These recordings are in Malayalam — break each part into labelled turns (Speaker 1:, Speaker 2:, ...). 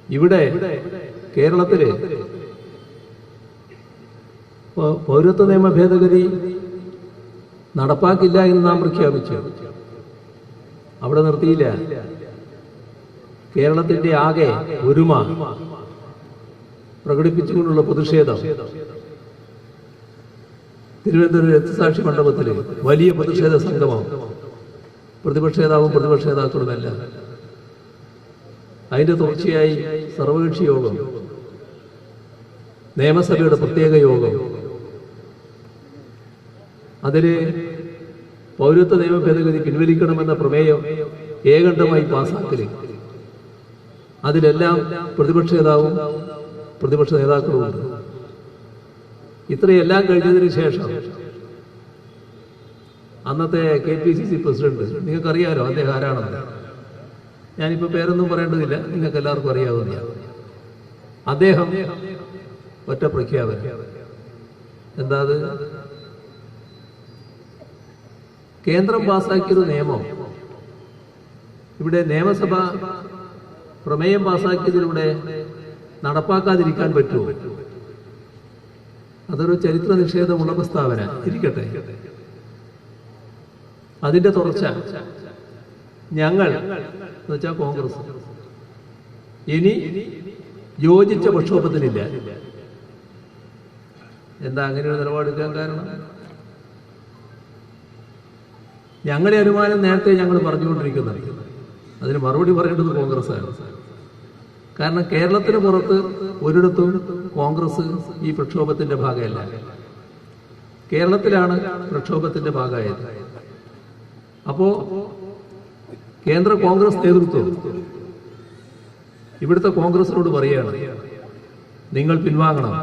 Speaker 1: ഇവിടെ കേരളത്തില് പൗരത്വ നിയമ ഭേദഗതി നടപ്പാക്കില്ല എന്ന് നാം പ്രഖ്യാപിച്ചു. അവിടെ നിർത്തിയില്ല. കേരളത്തിന്റെ ആകെ ഒരുമ പ്രകടിപ്പിച്ചുകൊണ്ടുള്ള പ്രതിഷേധം തിരുവനന്തപുരം രക്തസാക്ഷി മണ്ഡപത്തിൽ വലിയ പ്രതിഷേധ സംഗമം, പ്രതിപക്ഷ നേതാവും പ്രതിപക്ഷ നേതാക്കളുമല്ല. അതിന്റെ തുടർച്ചയായി സർവകക്ഷി യോഗം, നിയമസഭയുടെ പ്രത്യേക യോഗം, അതില് പൗരത്വ നിയമ ഭേദഗതി പിൻവലിക്കണമെന്ന പ്രമേയം ഏകണ്ഠമായി പാസാക്കല്, അതിലെല്ലാം പ്രതിപക്ഷ നേതാവും പ്രതിപക്ഷ നേതാക്കളുമുണ്ട്. ഇത്രയെല്ലാം കഴിഞ്ഞതിന് ശേഷം അന്നത്തെ KPCC പ്രസിഡന്റ്, നിങ്ങൾക്കറിയാലോ അദ്ദേഹം ആരാണെന്ന്, ഞാനിപ്പോ പേരൊന്നും പറയേണ്ടതില്ല, നിങ്ങൾക്ക് എല്ലാവർക്കും അറിയാവുന്ന അദ്ദേഹം ഒറ്റ പ്രഖ്യാപനം. എന്താ അത്? കേന്ദ്രം പാസാക്കിയൊരു നിയമം ഇവിടെ നിയമസഭ പ്രമേയം പാസാക്കിയതിലൂടെ നടപ്പാക്കാതിരിക്കാൻ പറ്റുമോ? അതൊരു ചരിത്ര നിഷേധമുള്ള പ്രസ്താവന ഇരിക്കട്ടെ. അതിന്റെ തുടർച്ച ഞങ്ങൾ എന്ന് വെച്ചാൽ കോൺഗ്രസ് ഇനി യോജിച്ച പ്രക്ഷോഭത്തിനില്ല. എന്താ അങ്ങനെ ഒരു നിലപാടെടുക്കാൻ കാരണം? ഞങ്ങളുടെ അനുമാനം നേരത്തെ ഞങ്ങൾ പറഞ്ഞുകൊണ്ടിരിക്കുന്നുണ്ട്. അതിന് മറുപടി പറയേണ്ടത് കോൺഗ്രസ്സാണ്. കാരണം കേരളത്തിന് പുറത്ത് ഒരിടത്തും കോൺഗ്രസ് ഈ പ്രക്ഷോഭത്തിന്റെ ഭാഗമല്ല. കേരളത്തിലാണ് പ്രക്ഷോഭത്തിന്റെ ഭാഗമായത്. അപ്പോ കേന്ദ്ര കോൺഗ്രസ് നേതൃത്വം ഇവിടുത്തെ കോൺഗ്രസിനോട് പറയുകയാണ്, നിങ്ങൾ പിൻവാങ്ങണം.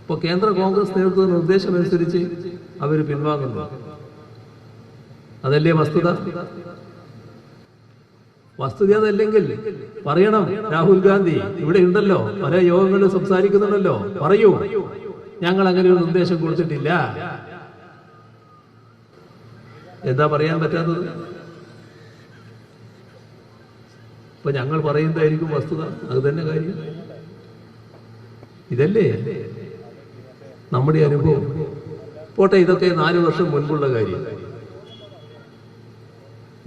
Speaker 1: ഇപ്പൊ കേന്ദ്ര കോൺഗ്രസ് നേതൃത്വ നിർദ്ദേശമനുസരിച്ച് അവർ പിൻവാങ്ങുന്നു. അതല്ലേ വസ്തുത? വസ്തുത അതല്ലെങ്കിൽ പറയണം, രാഹുൽ ഗാന്ധി ഇവിടെ ഉണ്ടല്ലോ, പല യോഗങ്ങളിൽ സംസാരിക്കുന്നുണ്ടല്ലോ, പറയൂ ഞങ്ങൾ അങ്ങനെ ഒരു നിർദ്ദേശം കൊടുത്തിട്ടില്ല. എന്താ പറയാൻ പറ്റാത്തത്? ഇപ്പൊ ഞങ്ങൾ പറയുന്നതായിരിക്കും വസ്തുത. അത് തന്നെ കാര്യം. ഇതല്ലേ നമ്മുടെ അനുഭവം. പോട്ടെ, ഇതൊക്കെ 4 വർഷം മുൻപുള്ള കാര്യം.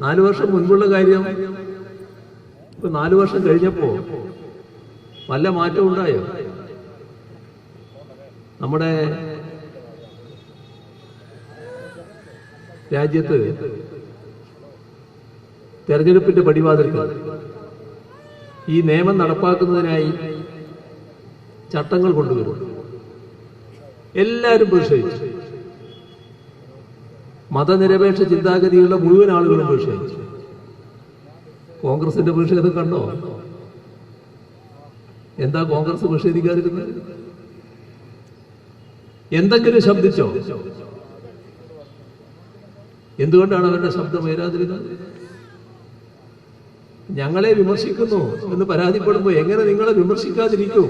Speaker 1: 4 വർഷം മുൻപുള്ള കാര്യം ഇപ്പൊ 4 വർഷം കഴിഞ്ഞപ്പോ വല്ല മാറ്റം ഉണ്ടായോ? നമ്മുടെ രാജ്യത്ത് തെരഞ്ഞെടുപ്പിന്റെ പടിവാതിൽക്കൽ ഈ നിയമം നടപ്പാക്കുന്നതിനായി ചട്ടങ്ങൾ കൊണ്ടുവരും. എല്ലാവരും പ്രതിഷേധിച്ചു. മതനിരപേക്ഷ ചിന്താഗതിയുള്ള മുഴുവൻ ആളുകളും പ്രതിഷേധിച്ചു. കോൺഗ്രസിന്റെ പ്രതിഷേധം കണ്ടോ? എന്താ കോൺഗ്രസ് പ്രതിഷേധിക്കാതിരുന്നത്? എന്തെങ്കിലും ശബ്ദിച്ചോ? എന്തുകൊണ്ടാണ് അവരുടെ ശബ്ദം ഉയരാതിരുന്നത്? ഞങ്ങളെ വിമർശിക്കുന്നു എന്ന് പരാതിപ്പെടുമ്പോൾ എങ്ങനെ നിങ്ങളെ വിമർശിക്കാതിരിക്കും?